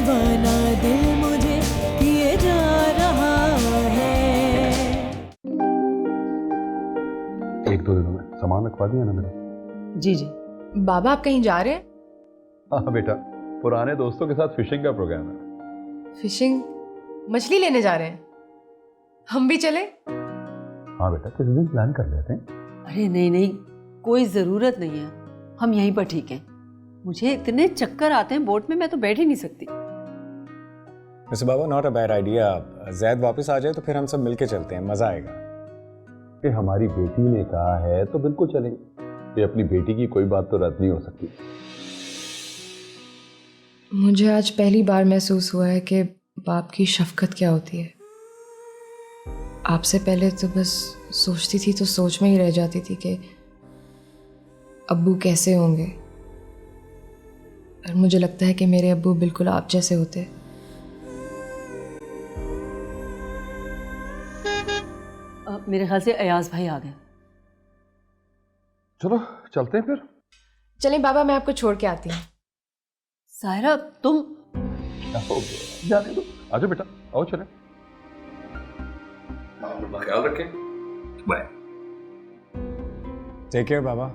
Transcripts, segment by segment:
दीवाना दिल मुझे किए जा रहा है। एक दो दिनों में सामान रखवा दिया ना मेरा? जी जी। बाबा आप कहीं जा रहे हैं? हाँ बेटा, पुराने दोस्तों के साथ फिशिंग का प्रोग्राम है। फिशिंग? मछली लेने जा रहे हैं? हम भी चले? हाँ बेटा, किसी दिन प्लान कर लेते हैं। अरे नहीं नहीं, कोई ज़रूरत नहीं है, हम यहीं पर ठीक हैं। मुझे इतने चक्कर आते हैं बोट में, मैं तो बैठ ही नहीं सकती। वैसे बाबा not a bad idea. Zaid वापस आ जाए तो फिर हम सब मिलके चलते हैं, मजा आएगा। कि हमारी बेटी ने कहा है तो बिल्कुल चलेंगे। ये अपनी बेटी की कोई बात तो रद्द नहीं हो सकती। मुझे आज पहली बार महसूस हुआ है कि बाप की शफकत क्या होती है। आपसे पहले तो बस सोचती थी तो सोच में ही रह जाती थी कि अब्बू कैसे होंगे, और मुझे लगता है कि मेरे अब्बू बिल्कुल आप जैसे होते। मेरे ख्याल से अयाज भाई आ गए। चलो चलते हैं फिर। चलें बाबा, मैं आपको छोड़ के आती हूँ। सायरा तुम जाने दो, आजो बेटा, आओ चले। अपना ख्याल रखें, बाय। टेक केयर बाबा।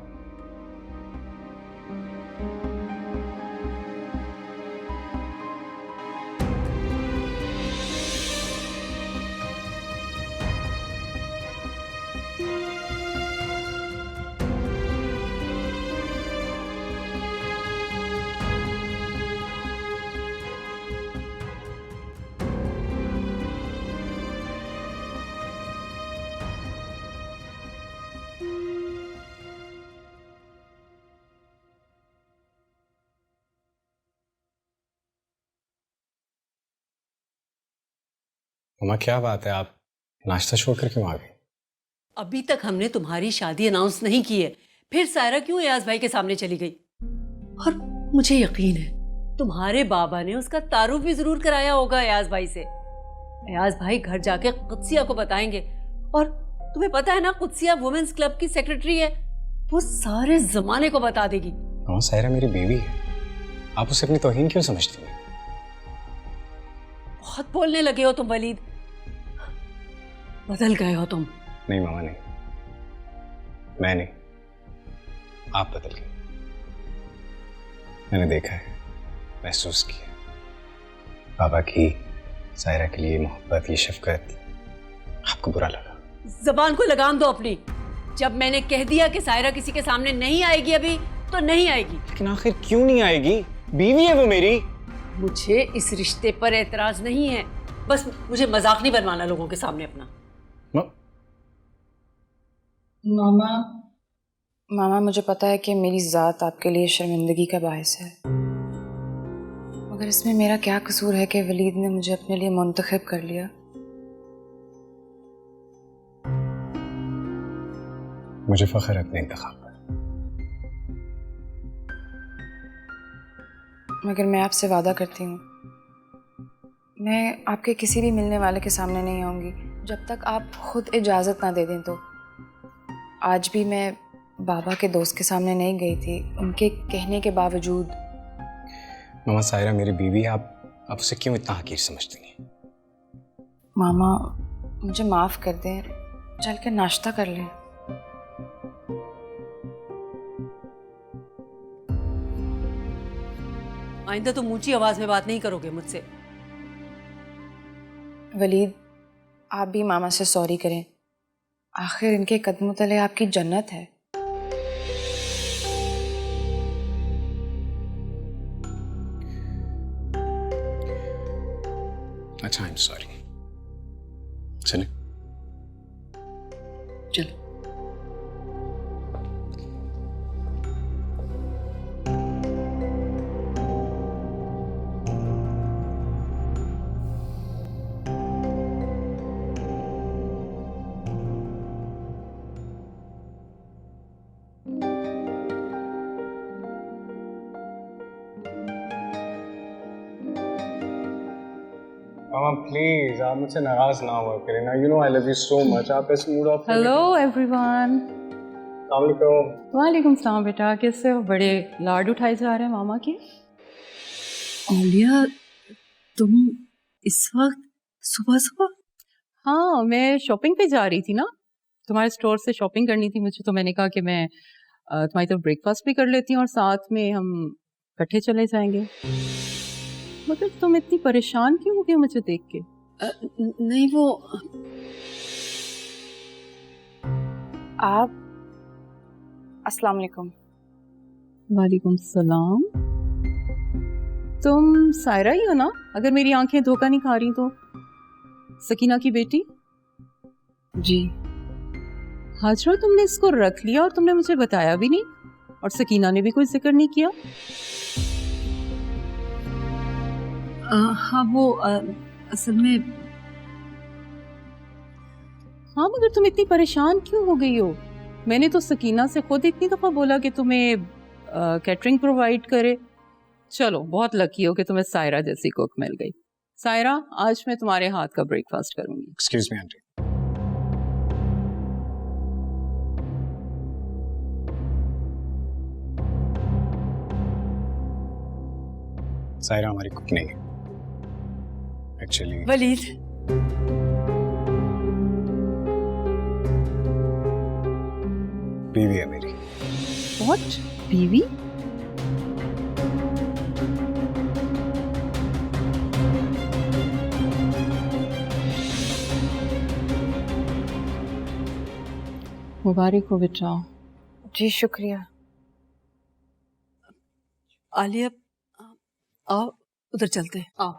मम्मा क्या बात है, आप नाश्ता छोड़ कर क्यों आ गई? अभी तक हमने तुम्हारी शादी अनाउंस नहीं की है, फिर सायरा क्यों अयाज भाई के सामने चली गई? और मुझे यकीन है तुम्हारे बाबा ने उसका तारुफ भी जरूर कराया होगा अयाज भाई से। अयाज भाई घर जाके कुदसिया को बताएंगे, और तुम्हें पता है ना कुदसिया वुमेन्स क्लब की सेक्रेटरी है, वो सारे जमाने को बता देगी। हाँ सायरा मेरी बीवी है, आप उसे अपनी तौहीन क्यों समझती हैं? बहुत बोलने लगे हो तुम वलीद, बदल गए हो तुम। नहीं मामा नहीं, मैं नहीं, आप बदल गए। मैंने देखा है, महसूस किया। बाबा की सायरा के लिए मोहब्बत, ये शफकत आपको बुरा लगा। जबान को लगाम दो अपनी। जब मैंने कह दिया कि सायरा किसी के सामने नहीं आएगी अभी, तो नहीं आएगी। लेकिन आखिर क्यों नहीं आएगी? बीवी है वो मेरी। मुझे इस रिश्ते पर एतराज नहीं है, बस मुझे मजाक नहीं बनवाना लोगों के सामने अपना। मामा मुझे पता है कि मेरी ज़ात आपके लिए शर्मिंदगी का बायस है, मगर इसमें मेरा क्या कसूर है कि वलीद ने मुझे अपने लिए मुंतखब कर लिया। मुझे फख्र है अपने इंतखाब पर। मगर मैं आपसे वादा करती हूँ, मैं आपके किसी भी मिलने वाले के सामने नहीं आऊँगी जब तक आप खुद इजाज़त ना दे दें। तो आज भी मैं बाबा के दोस्त के सामने नहीं गई थी, उनके कहने के बावजूद। मामा सायरा मेरी बीवी है, आप उसे क्यों इतना हकीर समझती हैं? मामा मुझे माफ़ कर दें, चल के नाश्ता कर लें। आइंदा तुम ऊंची आवाज में बात नहीं करोगे मुझसे। वलीद आप भी मामा से सॉरी करें, आखिर इनके कदमों तले आपकी जन्नत है। अच्छा आई एम सॉरी। चले चलो। मामा प्लीज आप मुझसे नाराज ना हुआ करें ना, you know I love you so much. आप ऐसे मूड ऑफ। Hello everyone. वालेकुम सलाम बेटा, कैसे हो? बड़े लाड उठाए जा रहे हैं मामा के। औलिया तुम इस वक्त सुबह सुबह? हाँ, मैं शॉपिंग पे जा रही थी ना, तुम्हारे स्टोर से शॉपिंग करनी थी मुझे, तो मैंने कहा कि मैं तुम्हारी तरफ ब्रेकफास्ट भी कर लेती हूँ और साथ में हम इकट्ठे चले जाएंगे। मगर तुम इतनी परेशान क्यों हो गई मुझे देख के? नहीं वो आप अस्सलाम वालेकुम। वालेकुम सलाम। तुम सायरा ही हो ना, अगर मेरी आंखें धोखा नहीं खा रही तो? सकीना की बेटी? जी। हाजरा, तुमने इसको रख लिया और तुमने मुझे बताया भी नहीं, और सकीना ने भी कोई जिक्र नहीं किया। हाँ वो असल में। हाँ, मगर तुम इतनी परेशान क्यों हो गई हो? मैंने तो सकीना से खुद इतनी दफा बोला कि तुम्हें कैटरिंग प्रोवाइड करे। चलो, बहुत लकी हो कि तुम्हें सायरा जैसी कुक मिल गई। सायरा, आज मैं तुम्हारे हाथ का ब्रेकफास्ट करूंगी। एक्सक्यूज मी आंटी, सायरा हमारी कुक नहीं है एक्चुअली। वलीद, बीवी है मेरी। व्हाट? बीवी? मुबारक हो बेटा। जी शुक्रिया। आलिया आओ, उधर चलते हैं, आओ।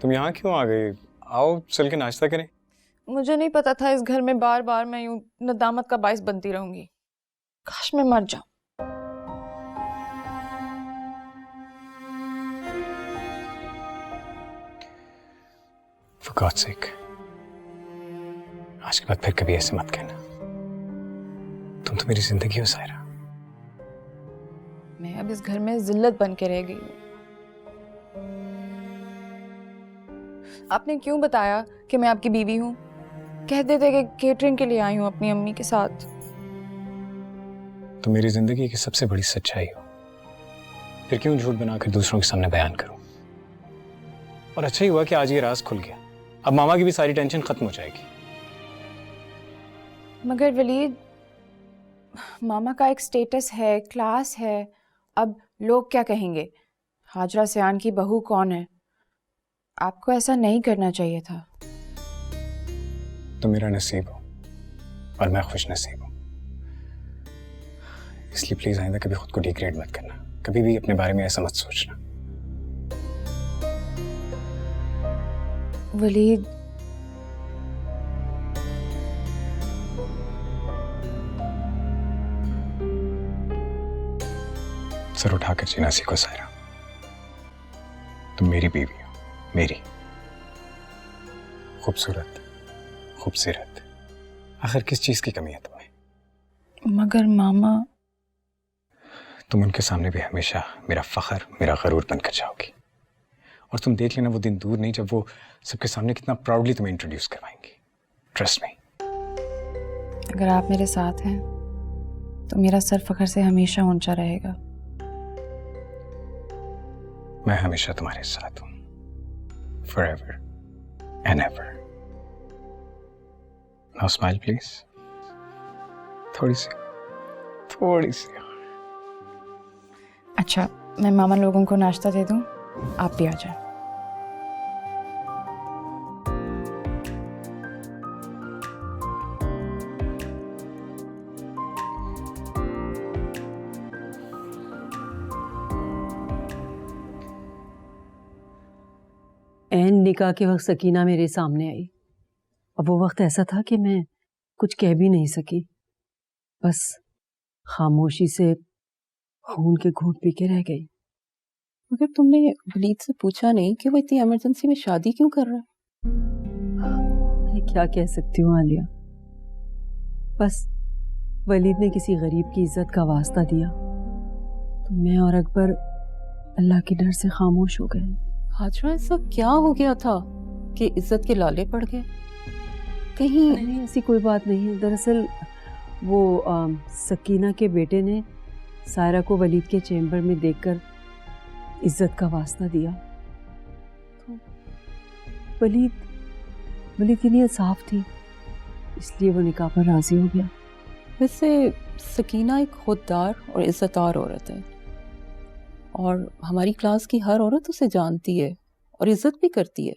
तुम यहाँ क्यों आ गई? आओ चल के नाश्ता करें। मुझे नहीं पता था इस घर में बार बार मैं यूं नदामत का बाइस बनती रहूंगी। काश मैं मर जाऊं। For God's sake, आज के बाद फिर कभी ऐसे मत कहना। तुम तो मेरी जिंदगी हो सायरा। मैं अब इस घर में जिल्लत बन के रह गई हूँ। आपने क्यों बताया कि मैं आपकी बीवी हूँ? कह देते कि केटरिंग के लिए आई हूँ अपनी अम्मी के साथ। तो मेरी जिंदगी की सबसे बड़ी सच्चाई हो, फिर क्यों झूठ बनाकर दूसरों के सामने बयान करूं? और अच्छा ही हुआ कि आज ये राज खुल गया। अब मामा की भी सारी टेंशन खत्म हो जाएगी। मगर वलीद, मामा का एक स्टेटस है, क्लास है। अब लोग क्या कहेंगे? हाजरा सियान की बहू कौन है? आपको ऐसा नहीं करना चाहिए था। तो मेरा नसीब हो और मैं खुश नसीब हूं, इसलिए प्लीज आइंदा कभी खुद को डिग्रेड मत करना। कभी भी अपने बारे में ऐसा मत सोचना। वलीद, सर उठाकर जीना सीखो सायरा। तुम मेरी बीवी हो, मेरी खूबसूरत, खूबसूरत। आखिर किस चीज की कमी है तुम्हें? मगर मामा। तुम उनके सामने भी हमेशा मेरा फख्र, मेरा गरूर बनकर जाओगी। और तुम देख लेना, वो दिन दूर नहीं जब वो सबके सामने कितना प्राउडली तुम्हें इंट्रोड्यूस करवाएंगी। Trust me. अगर आप मेरे साथ हैं तो मेरा सर फख्र से हमेशा ऊंचा रहेगा। मैं हमेशा तुम्हारे साथ हूं, forever and ever. Now smile please. थोड़ी सी। अच्छा, मैं मामा लोगों को नाश्ता दे दूं, आप भी आ जाएं। ऐन निकाह के वक्त सकीना मेरे सामने आई। अब वो वक्त ऐसा था कि मैं कुछ कह भी नहीं सकी, बस खामोशी से खून के घूंट पी के रह गई। मगर तुमने वलीद से पूछा नहीं कि वो इतनी इमरजेंसी में शादी क्यों कर रहा है? मैं क्या कह सकती हूँ आलिया, बस वलीद ने किसी गरीब की इज्जत का वास्ता दिया तो मैं और अकबर अल्लाह के डर से खामोश हो गए। हाजरा, ऐसा क्या हो गया था कि इज्जत के लाले पड़ गए? कहीं नहीं, ऐसी कोई बात नहीं है। दरअसल वो सकीना के बेटे ने सायरा को वलीद के चेम्बर में देखकर इज्जत का वास्ता दिया तो वलीद की नीयत साफ थी, इसलिए वो निकाह पर राजी हो गया। वैसे सकीना एक खुददार और इज्जतदार औरत है और हमारी क्लास की हर औरत उसे जानती है और इज्जत भी करती है।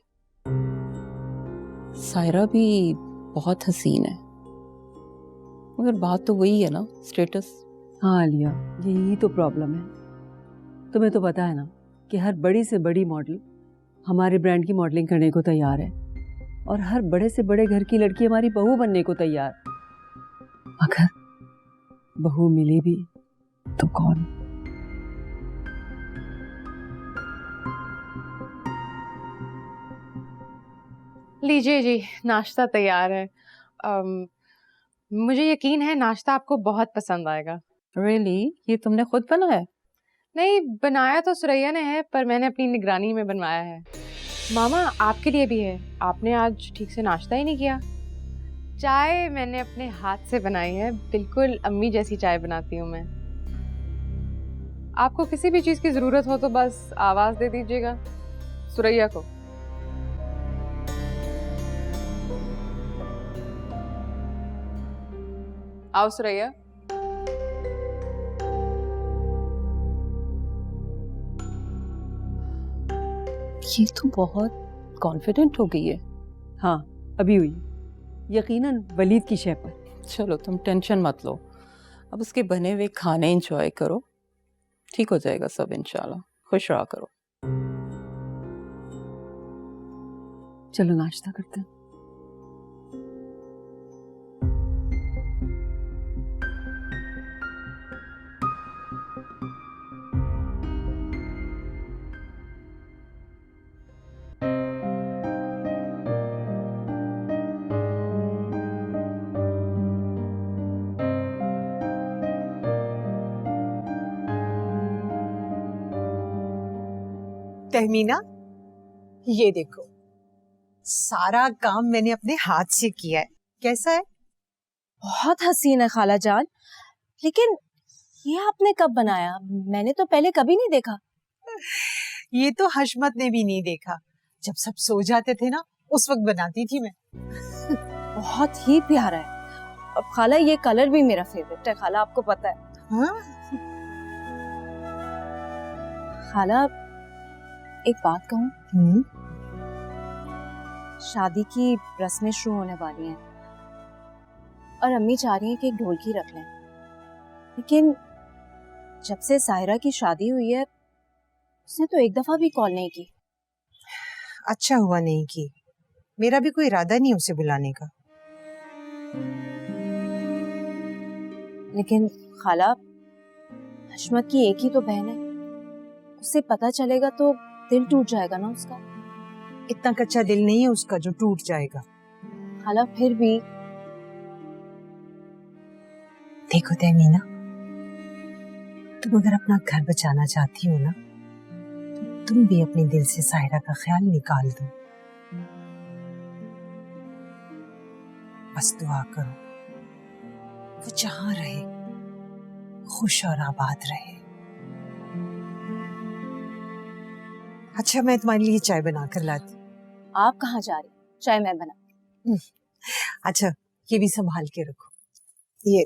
सायरा भी बहुत हसीन है, मगर बात तो वही है ना, स्टेटस। हाँ आलिया, यही तो प्रॉब्लम है। तुम्हें तो पता है ना कि हर बड़ी से बड़ी मॉडल हमारे ब्रांड की मॉडलिंग करने को तैयार है और हर बड़े से बड़े घर की लड़की हमारी बहू बनने को तैयार। अगर बहू मिले भी तो कौन? लीजिए जी, नाश्ता तैयार है। मुझे यकीन है नाश्ता आपको बहुत पसंद आएगा। रियली? ये तुमने खुद बनाया? नहीं, बनाया तो सुरैया ने है, पर मैंने अपनी निगरानी में बनवाया है। मामा, आपके लिए भी है। आपने आज ठीक से नाश्ता ही नहीं किया। चाय मैंने अपने हाथ से बनाई है, बिल्कुल अम्मी जैसी चाय बनाती हूँ मैं। आपको किसी भी चीज़ की ज़रूरत हो तो बस आवाज़ दे दीजिएगा सुरैया को। आओ सुरैया। ये तो बहुत कॉन्फिडेंट हो गई है। हाँ, अभी हुई, यकीनन वलीद की शय पर। चलो तुम टेंशन मत लो, अब उसके बने हुए खाने एंजॉय करो, ठीक हो जाएगा सब इंशाल्लाह। खुश रहा करो। चलो नाश्ता करते हैं। तहमीना, ये देखो, सारा काम मैंने अपने हाथ से किया है। कैसा है? बहुत हसीन है खाला जान, लेकिन ये आपने कब बनाया? मैंने तो पहले कभी नहीं देखा। ये तो हशमत ने भी नहीं देखा। जब सब सो जाते थे ना, उस वक्त बनाती थी मैं। बहुत ही प्यारा है। अब खाला, ये कलर भी मेरा फेवरेट है खाला, आपको पता है। हाँ? खाला, एक बात कहूँ? शादी की रस्में शुरू होने वाली हैं और अम्मी चाह रही हैं कि एक ढोलकी रख लें, लेकिन जब से सायरा की शादी हुई है उसने तो एक दफा भी कॉल नहीं की। अच्छा हुआ नहीं की। मेरा भी कोई इरादा नहीं उसे बुलाने का। लेकिन खाला, हशमत की एक ही तो बहन है, उससे पता चलेगा तो दिल टूट जाएगा ना उसका। इतना कच्चा दिल नहीं है उसका जो टूट जाएगा। खाला, फिर भी देखो तहमीना, तुम अगर अपना घर बचाना चाहती हो ना, तो तुम भी अपने दिल से सायरा का ख्याल निकाल दो। बस दुआ करो वो जहां रहे खुश और आबाद रहे। अच्छा, मैं तुम्हारे लिए चाय बना कर लाती। आप कहाँ जा रही? चाय मैं बना। अच्छा, ये भी संभाल के रखो। ये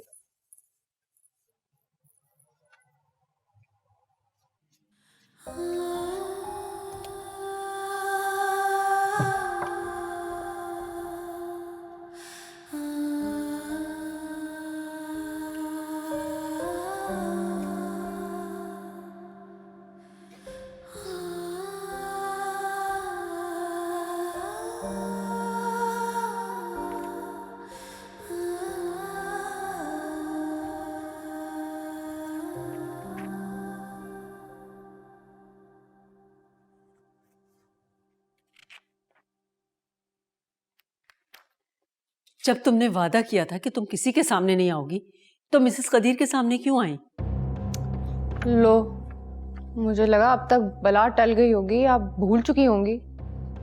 जब तुमने वादा किया था कि तुम किसी के सामने नहीं आओगी, तो मिसेस कदीर के सामने क्यों आई? लो, मुझे लगा अब तक बला टल गई होगी, आप भूल चुकी होंगी।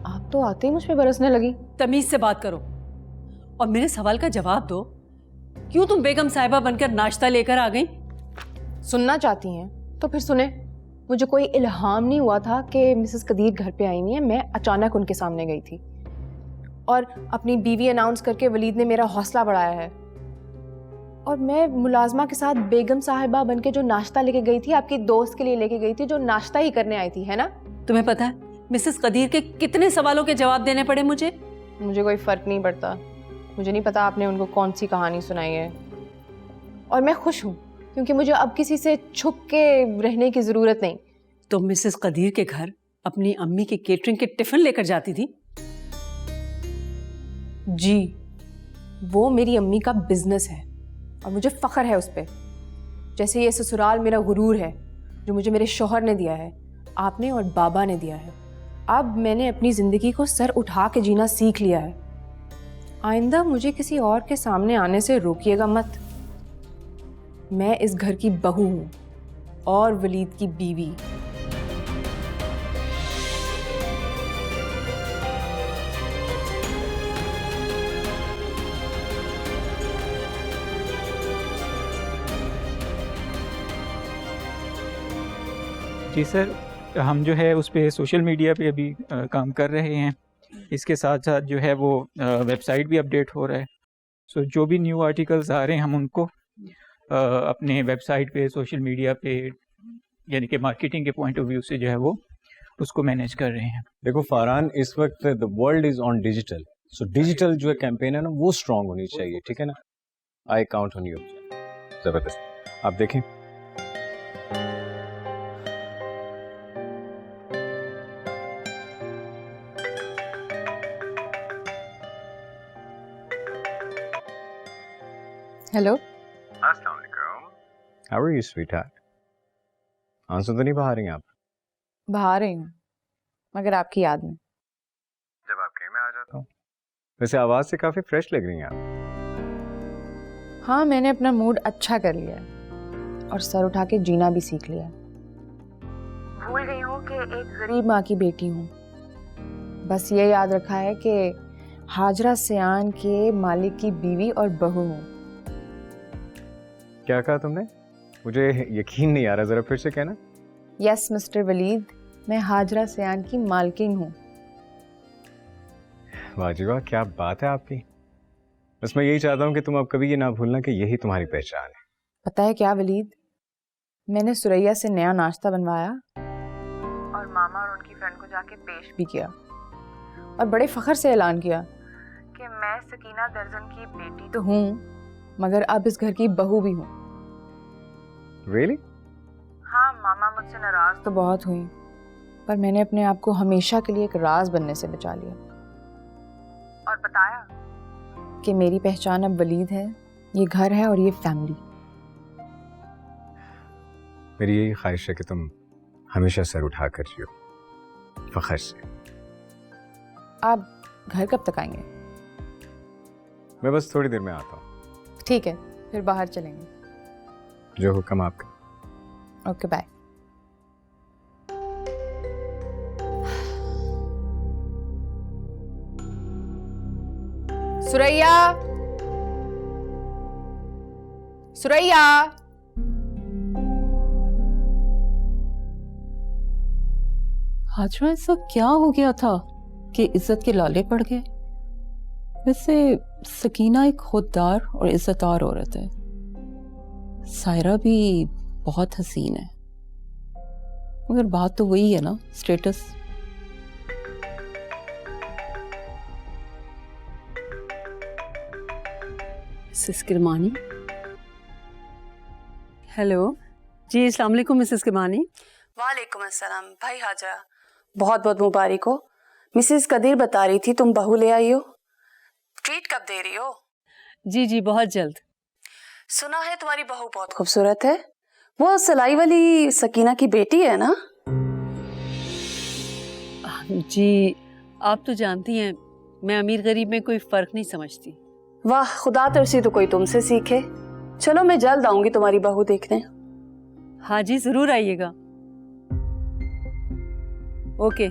आप तो आते ही मुझ पे बरसने लगी। तमीज से बात करो और मेरे सवाल का जवाब दो। क्यों तुम बेगम साहिबा बनकर नाश्ता लेकर आ गई? सुनना चाहती हैं तो फिर सुने। मुझे कोई इल्हाम नहीं हुआ था कि मिसेस कदीर घर पे आई नहीं है। मैं अचानक उनके सामने गई थी और अपनी बीवी अनाउंस करके वलीद ने मेरा हौसला बढ़ाया है। और मैं मुलाजमा के साथ बेगम साहिबा बनके जो नाश्ता लेके गई थी, आपकी दोस्त के लिए लेके गई थी, जो नाश्ता ही करने आई थी, है ना? तुम्हें पता है मिसेस कदीर के कितने सवालों के जवाब देने पड़े मुझे? मुझे कोई फर्क नहीं पड़ता। मुझे नहीं पता आपने उनको कौन सी कहानी सुनाई है। और मैं खुश हूँ क्योंकि मुझे अब किसी से छुप के रहने की जरूरत नहीं। तुम मिसेस कदीर के घर अपनी अम्मी के केटरिंग के टिफिन लेकर जाती थी? जी, वो मेरी अम्मी का बिजनेस है और मुझे फख्र है उस पर। जैसे ये ससुराल मेरा गुरूर है जो मुझे मेरे शौहर ने दिया है, आपने और बाबा ने दिया है। अब मैंने अपनी ज़िंदगी को सर उठा के जीना सीख लिया है। आइंदा मुझे किसी और के सामने आने से रोकिएगा मत। मैं इस घर की बहू हूँ और वलीद की बीवी। जी सर, हम जो है उस पर सोशल मीडिया पे अभी काम कर रहे हैं। इसके साथ साथ जो है वो वेबसाइट भी अपडेट हो रहा है। सो जो भी न्यू आर्टिकल्स आ रहे हैं हम उनको अपने वेबसाइट पे, सोशल मीडिया पे, यानी कि मार्केटिंग के पॉइंट ऑफ व्यू से जो है वो उसको मैनेज कर रहे हैं। देखो फारहान, इस वक्त the world is on digital, so digital जो है कैंपेन है ना वो स्ट्रांग होनी चाहिए, ठीक है ना? I count on you. जबरदस्त, आप देखें। हेलो, अस्सलाम वालेकुम। How are you sweetheart? आंसू तो नहीं बहा रही हैं आप? बाहर रही हूँ मगर आपकी याद में। जब आपके मैं आ जाता हूँ। वैसे आवाज से काफी फ्रेश लग रही हैं आप। हाँ, मैंने अपना मूड अच्छा कर लिया है और सर उठा के जीना भी सीख लिया। भूल गई हूँ कि एक गरीब माँ की बेटी हूँ। बस ये याद रखा है कि हाजरा सियान के मालिक की बीवी और बहू हूँ। क्या कहा तुमने? मुझे यकीन नहीं आ रहा, जरा फिर से कहना। यस मिस्टर वलीद, मैं हाजरा सियान की मालकिन हूँ। वाह जी वाह, क्या बात है आपकी। बस मैं यही चाहता हूँ कि तुम अब कभी ये ना भूलना कि यही तुम्हारी पहचान है। पता है क्या वलीद, मैंने सुरैया से नया नाश्ता बनवाया और मामा और उनकी फ्रेंड को जाके पेश भी किया और बड़े फख्र से ऐलान किया कि मैं सकीना दर्जन की बेटी तो हूँ मगर अब इस घर की बहू भी हूँ। Really? हाँ, मामा मुझसे नाराज तो बहुत हुई पर मैंने अपने आप को हमेशा के लिए एक राज बनने से बचा लिया और बताया कि मेरी पहचान अब वलीद है, ये घर है और ये फैमिली। मेरी यही ख्वाहिश है कि तुम हमेशा सर उठा कर जियो, फख्र से। आप घर कब तक आएंगे? मैं बस थोड़ी देर में आता हूँ। ठीक है, फिर बाहर चलेंगे। जो हुक्म आपका। Okay, bye. सुरैया, सुरैया। हाजरा, ऐसा क्या हो गया था कि इज्जत के लाले पड़ गए? वैसे सकीना एक खुददार और इज्जतदार औरत है। सायरा भी बहुत हसीन है मगर बात तो वही है ना, स्टेटस। मिसेस किरमानी। हेलो जी, अस्सलाम वालेकुम मिसेस किरमानी। वालेकुम अस्सलाम भाई हाजरा, बहुत बहुत मुबारक हो। मिसेस कदीर बता रही थी तुम बहू ले आई हो, ट्रीट कब दे रही हो? जी जी, बहुत जल्द। सुना है तुम्हारी बहू बहुत खूबसूरत है, वो सलाई वाली सकीना की बेटी है ना? जी, आप तो जानती हैं मैं अमीर गरीब में कोई फर्क नहीं समझती। वाह, खुदा तरसी तो कोई तुमसे सीखे। चलो मैं जल्द आऊंगी तुम्हारी बहू देखने। हाँ जी, जरूर आइएगा। ओके।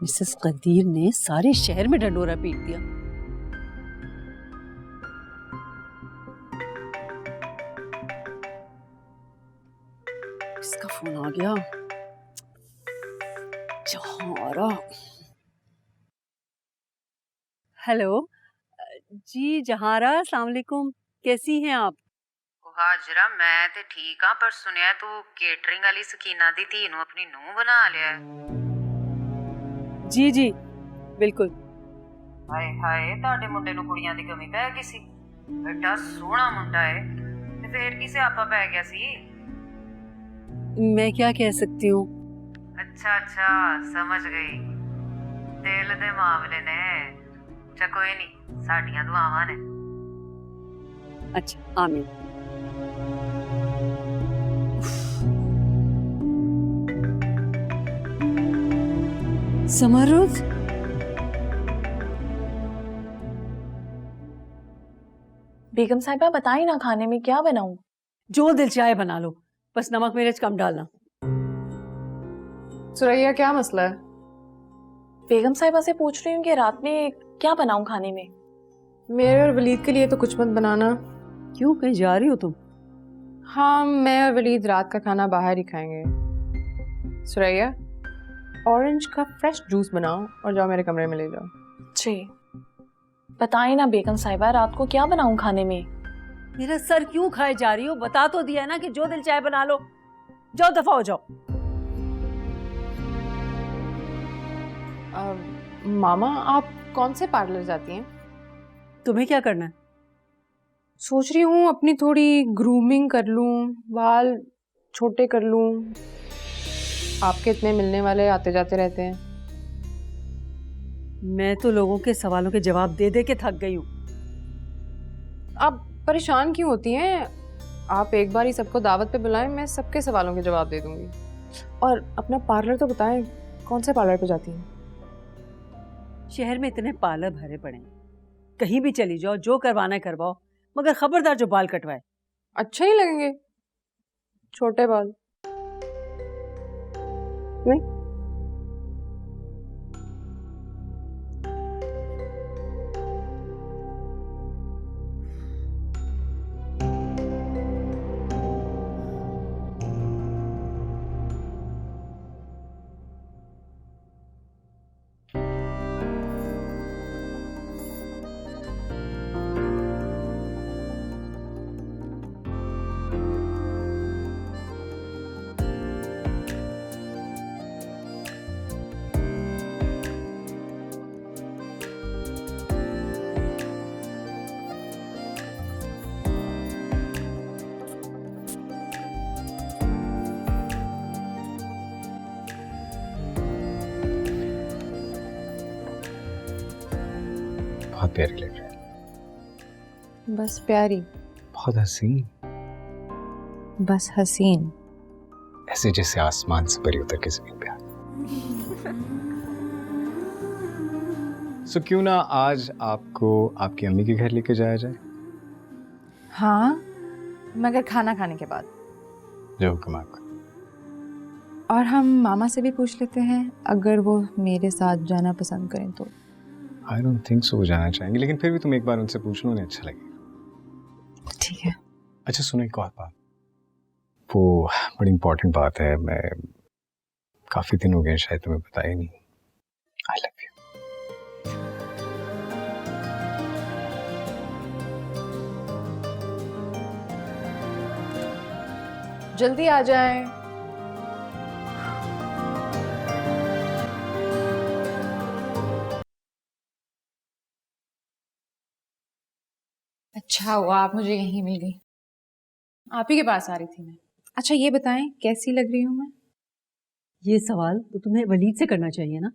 मिसेस कदीर ने सारे शहर में ढंडोरा पीट दिया। इसका फोन आ गया। जहारा। हेलो जी जहारा, अस्सलाम वालेकुम। कैसी हैं आप? हाजरा, मैं ते ठीक हाँ, पर सुनिया तू केटरिंग वाली सकीना दी धी नूं अपनी नूंह बना लिया है। जी जी बिल्कुल। हाय हाय, ਤੁਹਾਡੇ ਮੁੰਡੇ ਨੂੰ ਕੁੜੀਆਂ ਦੀ ਕਮੀ ਪੈ ਗਈ ਸੀ। ਐਡਾ ਸੋਹਣਾ ਮੁੰਡਾ ਹੈ ਤੇ ਫੇਰ ਕੀ ਸਿਆਪਾ ਪੈ ਗਿਆ ਸੀ? मैं क्या कह सकती हूँ। अच्छा अच्छा, समझ गई। दिल दे मामले ने। अच्छा कोई नहीं, साडियां दुआवां ने। अच्छा आमीन। समरुद, बेगम साहिबा बताइए ना, खाने में क्या बनाऊं? जो दिल चाहे बना लो, बस नमक मिर्च कम डालना। सुरैया, क्या मसला है? बेगम साहिबा से पूछ रही हूँ कि रात में क्या बनाऊं खाने में। मेरे और वलीद के लिए तो कुछ मत बनाना। क्यों, कहीं जा रही हो तुम? हाँ, मैं और वलीद रात का खाना बाहर ही खाएंगे। सुरैया, ऑरेंज का फ्रेश जूस बनाओ और जाओ मेरे कमरे में ले जाओ। जी बताइए ना बेगम साहिबा, रात को क्या बनाऊं खाने में? मेरा सर क्यों खाए जा रही हो? बता तो दिया ना कि जो दिल चाहे बना लो। जाओ, दफा हो जाओ। मामा, आप कौन से पार्लर जाती हैं? तुम्हें क्या करना है? सोच रही हूँ अपनी थोड़ी ग्रूमिंग कर लूँ, बाल छोटे कर लूँ। आपके इतने मिलने वाले आते जाते रहते हैं। मैं तो लोगों के सवालों के जवाब दे दे के थक गई हूँ। आप परेशान क्यों होती हैं? आप एक बार ही सबको दावत पे बुलाएं, मैं सबके सवालों के जवाब दे दूंगी। और अपना पार्लर तो बताएं, कौन से पार्लर पे जाती हैं? शहर में इतने पार्लर भरे पड़े हैं, कहीं भी चली जाओ, जो करवाना है करवाओ, मगर खबरदार जो बाल कटवाए। अच्छे ही लगेंगे छोटे बाल। नहीं, बहुत प्यारी लग रही है। बस प्यारी, बहुत हसीन, बस हसीन। ऐसे जैसे आसमान से परी उतर के जमीन पे आ। सो क्यों ना आज आपको आपकी अम्मी के घर लेके जाया जाए? हाँ, मगर खाना खाने के बाद। जो हुक्म आपका। और हम मामा से भी पूछ लेते हैं, अगर वो मेरे साथ जाना पसंद करें तो। आई डोंट थिंक सो वो जाना चाहेंगे, लेकिन फिर भी तुम एक बार उनसे पूछ लो, उन्हें अच्छा लगेगा। ठीक है। अच्छा सुनो, एक और बात, वो बड़ी इंपॉर्टेंट बात है, मैं काफी दिन हो गए शायद तुम्हें बताया नहीं। I love you. जल्दी आ जाएं। अच्छा हुआ आप मुझे यहीं मिल गई, आप ही के पास आ रही थी मैं। अच्छा ये बताएं, कैसी लग रही हूँ मैं? ये सवाल तो तुम्हें वलीद से करना चाहिए ना।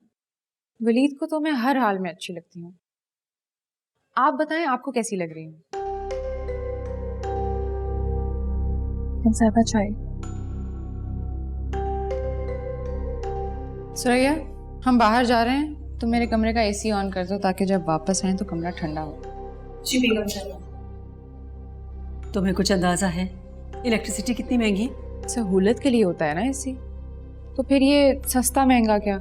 वलीद को तो मैं हर हाल में अच्छी लगती हूँ। आप बताएं, आपको कैसी लग रही हूँ? साहिबा चाय। सुरैया, हम बाहर जा रहे हैं, तुम मेरे कमरे का एसी ऑन कर दो ताकि जब वापस आए तो कमरा ठंडा हो। जी बेगम साहब। तुम्हें कुछ अंदाजा है इलेक्ट्रिसिटी कितनी महंगी? सहूलत के लिए होता है ना एसी, तो फिर ये सस्ता महंगा क्या?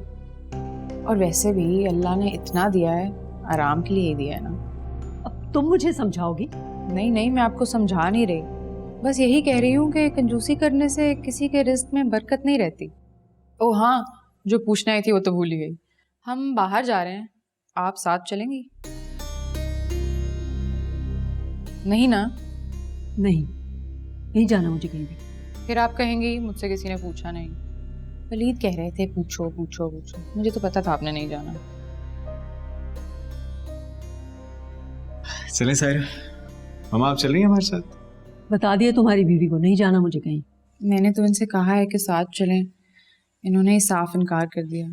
और वैसे भी अल्लाह ने इतना दिया है, आराम के लिए ही दिया है ना। अब तुम मुझे समझाओगी? नहीं नहीं, मैं आपको समझा नहीं रही, बस यही कह रही हूँ कि कंजूसी करने से किसी के रिस्क में बरकत नहीं रहती। ओ हाँ, जो पूछना आई थी वो तो भूल ही गई। हम बाहर जा रहे हैं, आप साथ चलेंगी? नहीं ना? नहीं जाना मुझे कहीं भी। फिर आप कहेंगी मुझसे किसी ने पूछा नहीं। वलीद कह रहे थे पूछो पूछो पूछो, मुझे तो पता था आपने नहीं जाना। चलें सायरा, मामा आप चल रही हैं हमारे साथ? बता दिया तुम्हारी बीवी को नहीं जाना मुझे कहीं। मैंने तो इनसे कहा है कि साथ चलें, इन्होंने ही साफ इनकार कर दिया।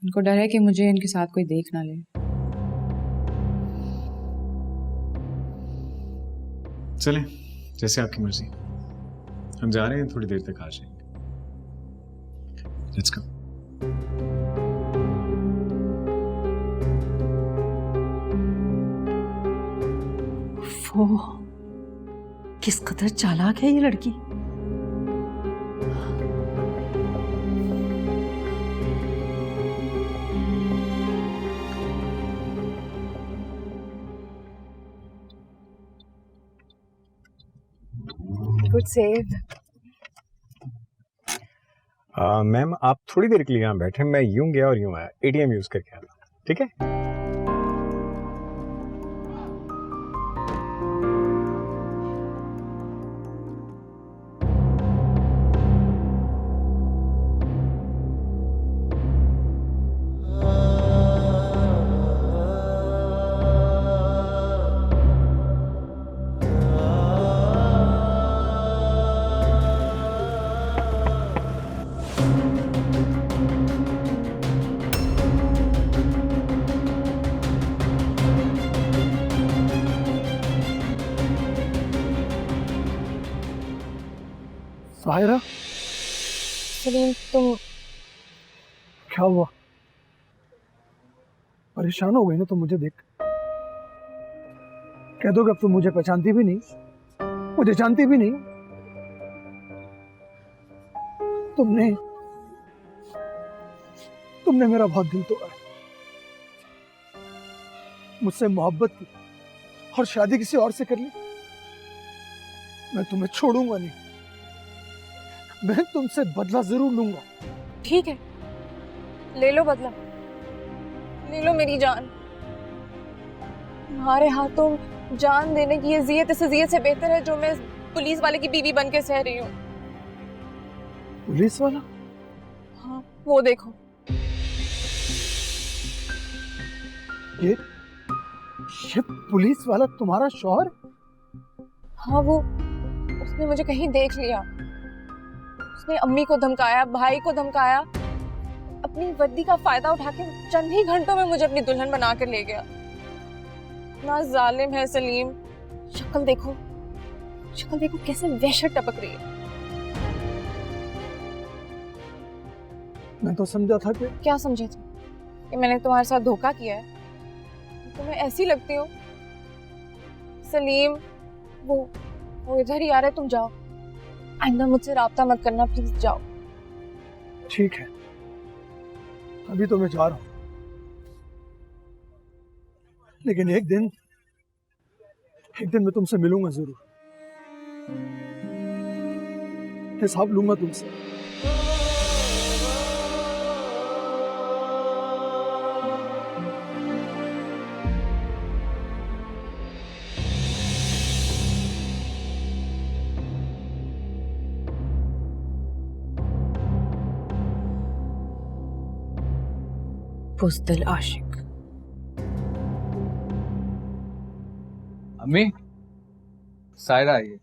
इनको डर है कि मुझे इनके साथ कोई देख ना ले। चलें, जैसे आपकी मर्जी। हम जा रहे हैं, थोड़ी देर तक आ जाएंगे। Let's go. वो किस कदर चालाक है ये लड़की। Good save. मैम आप थोड़ी देर के लिए यहाँ बैठे, मैं यूं गया और यूं आया, एटीएम यूज करके आया, ठीक है? साहिरा, सलीम तुम क्या हुआ? परेशान हो गई ना तुम मुझे देख? कह दो कि अब तुम मुझे पहचानती भी नहीं, मुझे जानती भी नहीं। तुमने मेरा बहुत दिल तोड़ा है, मुझसे मोहब्बत की और शादी किसी और से कर ली। मैं तुम्हें छोड़ूंगा नहीं, मैं तुमसे बदला जरूर लूंगा। ठीक है, ले लो बदला, ले लो मेरी जान। तुम्हारे हाथों जान देने की अजियत इस अजियत से बेहतर है जो मैं पुलिस वाले की बीवी बन के सह रही हूँ। पुलिस वाला? हाँ, वो देखो। ये पुलिस वाला तुम्हारा शौहर? हाँ, वो उसने मुझे कहीं देख लिया, उसने अम्मी को धमकाया, भाई को धमकाया, अपनी वर्दी का फायदा उठा के चंद ही घंटों में मुझे अपनी दुल्हन बना कर ले गया। ना जालिम है सलीम, शक्ल देखो कैसे वहशत टपक रही है। मैं तो समझा था कि क्या समझे थे? कि मैंने तुम्हारे साथ धोखा किया है? तुम्हें ऐसी लगती हो सलीम। वो इधर ही आ रहे, तुम जाओ, आइंदा मुझसे राब्ता मत करना प्लीज, जाओ। ठीक है, अभी तो मैं जा रहा हूं, लेकिन एक दिन मैं तुमसे मिलूंगा जरूर, हिसाब लूंगा तुमसे। बुज़दिल आशिक। अम्मी, सायरा आई है।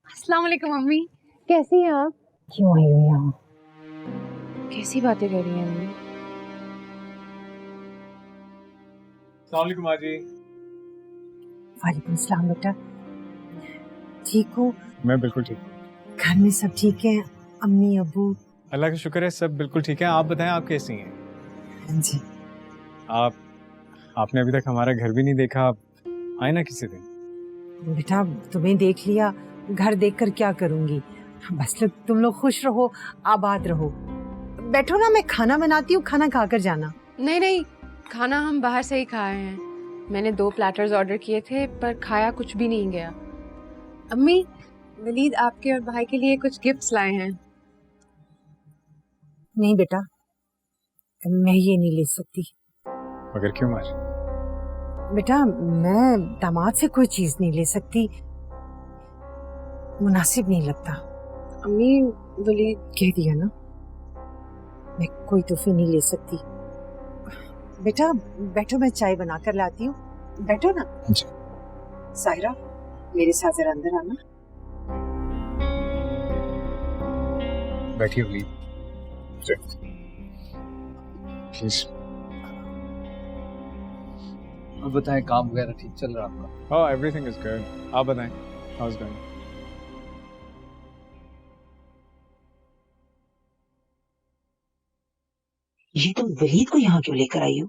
अस्सलाम वालेकुम अम्मी, कैसी हैं आप? क्यों आई हो यहाँ? कैसी बातें कर रही हैं अम्मी? अस्सलाम वालेकुम माजी। वालेकुम सलाम बेटा, ठीक हो? मैं बिल्कुल ठीक हूँ। घर में सब ठीक है? अम्मी अबू? अल्लाह का शुक्र है, सब बिल्कुल ठीक है। आप बताएं, आप कैसी हैं? हाँ जी। आपने अभी तक हमारा घर भी नहीं देखा। आप आए ना किसी दिन। बेटा तुम्हें देख लिया, घर देखकर क्या करूंगी। बस तुम लोग खुश रहो, आबाद रहो। बैठो ना, मैं खाना बनाती हूँ, खाना खाकर जाना। नहीं नहीं, खाना हम बाहर से ही खाए हैं। मैंने 2 प्लेटर्स ऑर्डर किए थे पर खाया कुछ भी नहीं गया। अम्मी, वलीद आपके और भाई के लिए कुछ गिफ्ट्स लाए हैं। नहीं बेटा, मैं ये नहीं ले सकती। मगर क्यों माँ? बेटा मैं दामाद से कोई चीज नहीं ले सकती, मुनासिब नहीं लगता। अम्मी, वलीद कह दिया ना, मैं कोई तोहफे नहीं ले सकती। बेटा बैठो, मैं चाय बना कर लाती हूँ। बैठो ना। जी। साहिरा, मेरे साथ जरा अंदर आना। बैठिए प्लीज। प्लीज। अब बताएं, काम वगैरह ठीक चल रहा है आपका? Oh, everything is good. आप बताएं, how's going? ये तुम वलीद को यहाँ क्यों लेकर आई हो?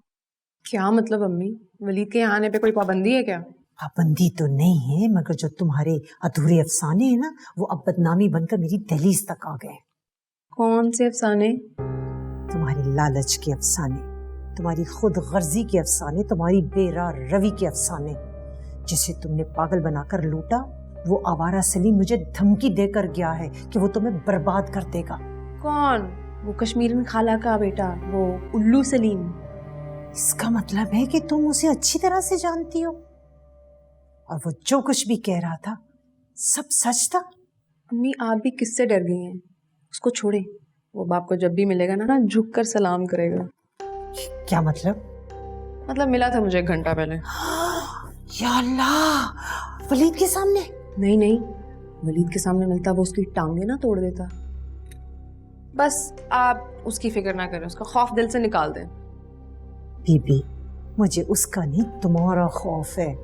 क्या मतलब अम्मी? वलीद के यहाँ आने पे कोई पाबंदी है क्या? पाबंदी तो नहीं है, मगर जो तुम्हारे अधूरे अफसाने हैं ना, वो अब बदनामी बनकर मेरी दहलीज तक आ गए। कौन से अफसाने? तुम्हारी लालच के अफसाने, तुम्हारी खुद गर्जी के अफसाने, तुम्हारी बेरा रवि के अफसाने। जिसे तुमने पागल बनाकर लूटा, वो आवारा सलीम मुझे धमकी देकर गया है कि वो तुम्हें बर्बाद कर देगा। कौन? वो कश्मीरन खाला का बेटा, वो उल्लू सलीम। इसका मतलब है कि तुम उसे अच्छी तरह से जानती हो, और वो जो कुछ भी कह रहा था सब सच था। अम्मी, आप भी किससे डर गई हैं? उसको छोड़े, वो बाप को जब भी मिलेगा ना झुक कर सलाम करेगा। क्या मतलब? मतलब मिला था मुझे 1 घंटा पहले। या अल्लाह, वलीद के सामने? नहीं नहीं, वलीद के सामने मिलता वो उसकी टांगे ना तोड़ देता। बस आप उसकी फिक्र ना करें, उसका खौफ दिल से निकाल दें। बीबी, मुझे उसका नहीं तुम्हारा खौफ है।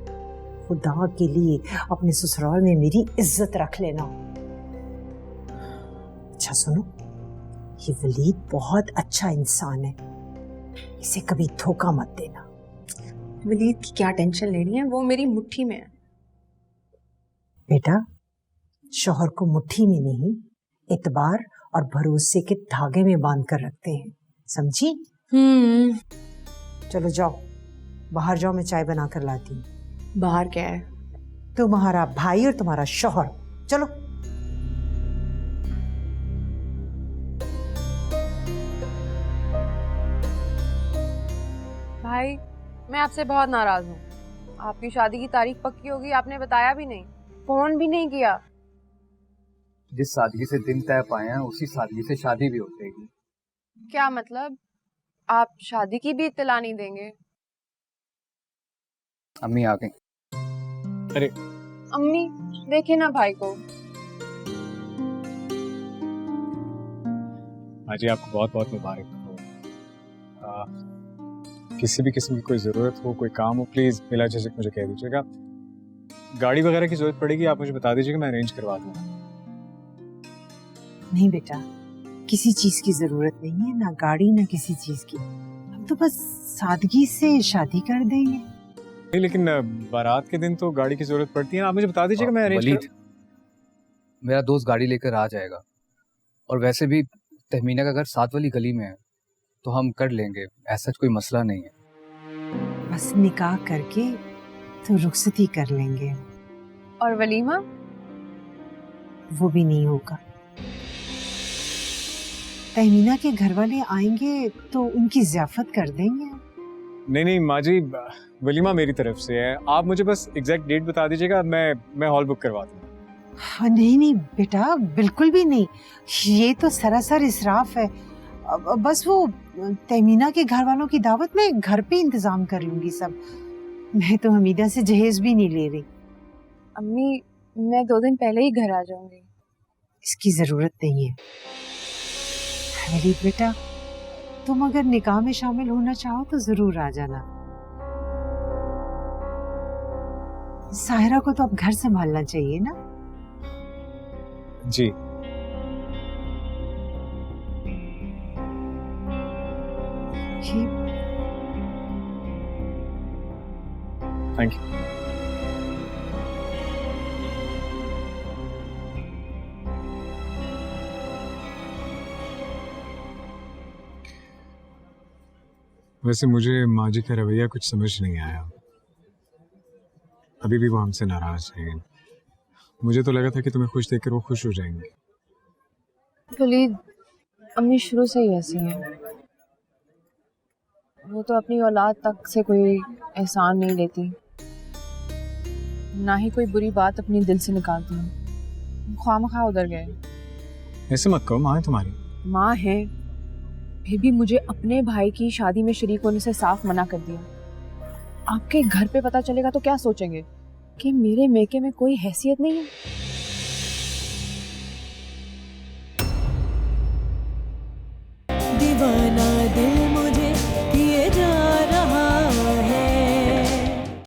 खुदा के लिए अपने ससुराल में मेरी इज्जत रख लेना। अच्छा सुनो, ये वलीद बहुत अच्छा इंसान है, इसे कभी धोखा मत देना। वलीद की क्या टेंशन लेनी है, वो मेरी मुट्ठी में है। बेटा, शौहर को मुट्ठी में नहीं, इतबार और भरोसे के धागे में बांध कर रखते हैं, समझी? चलो जाओ, बाहर जाओ, मैं चाय बना कर लाती हूँ। बाहर क्या है? तुम्हारा भाई और तुम्हारा शौहर। चलो। भाई, मैं आपसे बहुत नाराज हूँ। आपकी शादी की तारीख पक्की होगी, आपने बताया भी नहीं, फोन भी नहीं किया। जिस सादगी से दिन तय पाए हैं, उसी सादगी से शादी भी हो जाएगी। क्या मतलब? आप शादी की भी इत्तला नहीं देंगे? अम्मी आ गई। अरे अम्मी, देखे ना भाई को। हाजी, आपको बहुत बहुत मुबारक हो। किसी भी किस्म की कोई ज़रूरत हो, कोई काम हो, प्लीज़ बिला झिझक मुझे कह दीजिएगा। गाड़ी वगैरह की ज़रूरत पड़ेगी, आप मुझे बता दीजिएगा, मैं अरेंज करवा दूँगा। नहीं बेटा, किसी चीज की जरूरत नहीं है, ना गाड़ी ना किसी चीज की। हम तो बस सादगी से शादी कर देंगे। नहीं, लेकिन बारात के दिन तो गाड़ी की जरूरत पड़ती है ना, आप मुझे बता दीजिएगा, मैं अरेंज वलीद, मेरा दोस्त गाड़ी लेकर आ जाएगा। और वैसे भी तहमीना का घर 7 वाली गली में है, तो हम कर लेंगे, ऐसा कोई मसला नहीं है। बस निकाह करके तो रुखसती कर लेंगे। और वलीमा? वो भी नहीं होगा। तहमीना के घर वाले आएंगे तो उनकी ज़ियाफत कर देंगे। नहीं नहीं माँ जी, वलीमा मेरी तरफ से है, आप मुझे बस एग्जैक्ट डेट बता दीजिएगा, मैं हॉल बुक करवा दूँगा। नहीं नहीं बेटा, बिल्कुल भी नहीं, ये तो सरासर इसराफ है। बस वो तहमीना के घर वालों की दावत में घर पे इंतजाम कर लूंगी सब। मैं तो हमीदा से जहेज भी नहीं ले रही। अम्मी, मैं 2 दिन पहले ही घर आ जाऊंगी। इसकी जरूरत नहीं है। वलीद बेटा, तुम अगर निकाह में शामिल होना चाहो तो जरूर आ जाना। साहिरा को तो अब घर संभालना चाहिए ना। जी। Thank you. वैसे मुझे माँ जी का रवैया कुछ समझ नहीं आया। अभी भी वो हमसे नाराज है। मुझे तो लगा था कि तुम्हें खुश देखकर वो खुश हो जाएंगे। वलीद, अम्मी शुरू से ही ऐसी हैं। वो तो अपनी औलाद तक से कोई एहसान नहीं लेती, ना ही कोई बुरी बात अपने दिल से निकालती हैं। ख्वामखा उधर गए। ऐसे मत कहो, माँ है तुम्हारी। माँ है, फिर भी मुझे अपने भाई की शादी में शरीक होने से साफ मना कर दिया। आपके घर पे पता चलेगा तो क्या सोचेंगे कि मेरे मेके में कोई हैसियत नहीं है।